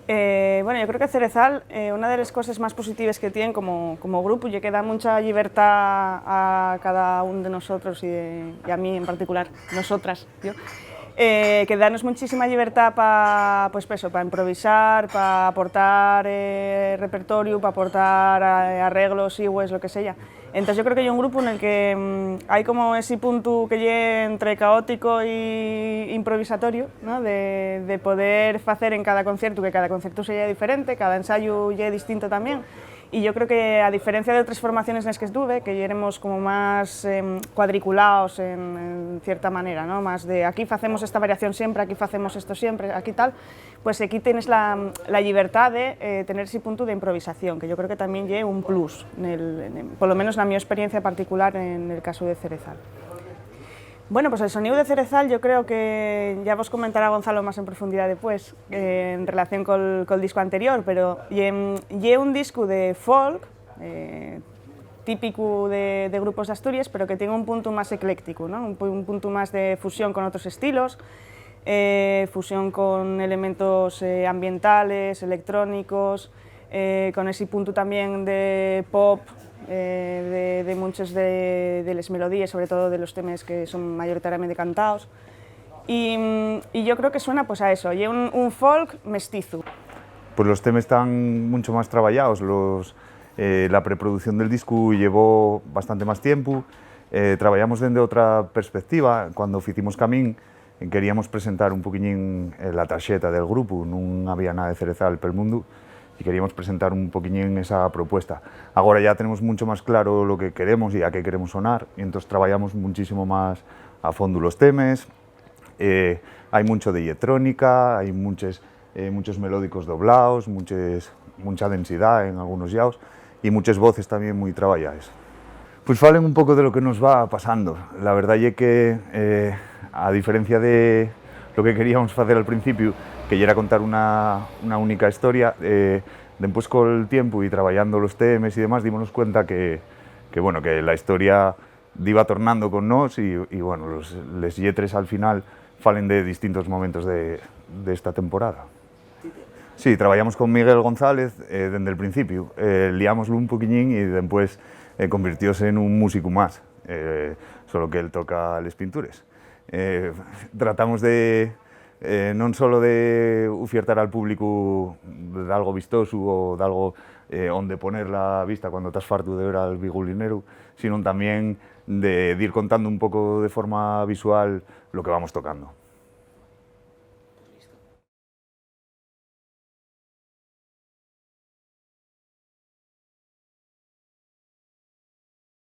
Bueno, yo creo que Cerezal, una de las cosas más positivas que tienen como grupo y que da mucha libertad a cada uno de nosotros y a mí en particular, nosotras, tío, que danos muchísima libertad para pues, para improvisar, para aportar repertorio, para aportar arreglos, sigües, lo que sea. Entonces yo creo que hay un grupo en el que hay como ese punto que llega entre caótico y improvisatorio, ¿no? de poder hacer en cada concierto, que cada concierto sea diferente, cada ensayo sea distinto también. Y yo creo que, a diferencia de otras formaciones en las que estuve, que ya éramos como más cuadriculados en cierta manera, ¿no? Más de aquí hacemos esta variación siempre, aquí hacemos esto siempre, aquí tal, pues aquí tienes la libertad de tener ese punto de improvisación, que yo creo que también lleva un plus, por lo menos en mi experiencia particular en el caso de Cerezal. Bueno, pues el sonido de Cerezal yo creo que ya vos comentará Gonzalo más en profundidad después, en relación col disco anterior, pero lle un disco de folk, típico de grupos de Asturias, pero que tiene un punto más ecléctico, ¿no? un punto más de fusión con otros estilos, fusión con elementos ambientales, electrónicos, con ese punto también de pop, de muchas de las melodías, sobre todo de los temas que son mayoritariamente cantados. Y yo creo que suena pues a eso, y un folk mestizo. Pues los temas están mucho más trabajados, la preproducción del disco llevó bastante más tiempo, trabajamos desde otra perspectiva. Cuando hicimos Camín queríamos presentar un poquillín la tarxeta del grupo, non había nada de Cerezal pel mundo, y queríamos presentar un poquillín esa propuesta. Ahora ya tenemos mucho más claro lo que queremos y a qué queremos sonar, y entonces trabajamos muchísimo más a fondo los temas. Hay mucho de electrónica, hay muchos melódicos doblados, mucha densidad en algunos yaos y muchas voces también muy trabajadas. Pues falen un poco de lo que nos va pasando. La verdad es que, a diferencia de lo que queríamos hacer al principio, que ya era contar una única historia, después con el tiempo y trabajando los temas y demás, dimos cuenta que la historia iba tornando con nos y bueno, les lletres al final falen de distintos momentos de esta temporada. Sí, trabajamos con Miguel González desde el principio, liámoslo un poquillín y después convirtióse en un músico más, solo que él toca las pinturas. Tratamos de non solo de ofertar al público de algo vistoso o de algo onde poner la vista cuando estás farto de ver al bigulinero, sino también de ir contando un poco de forma visual lo que vamos tocando.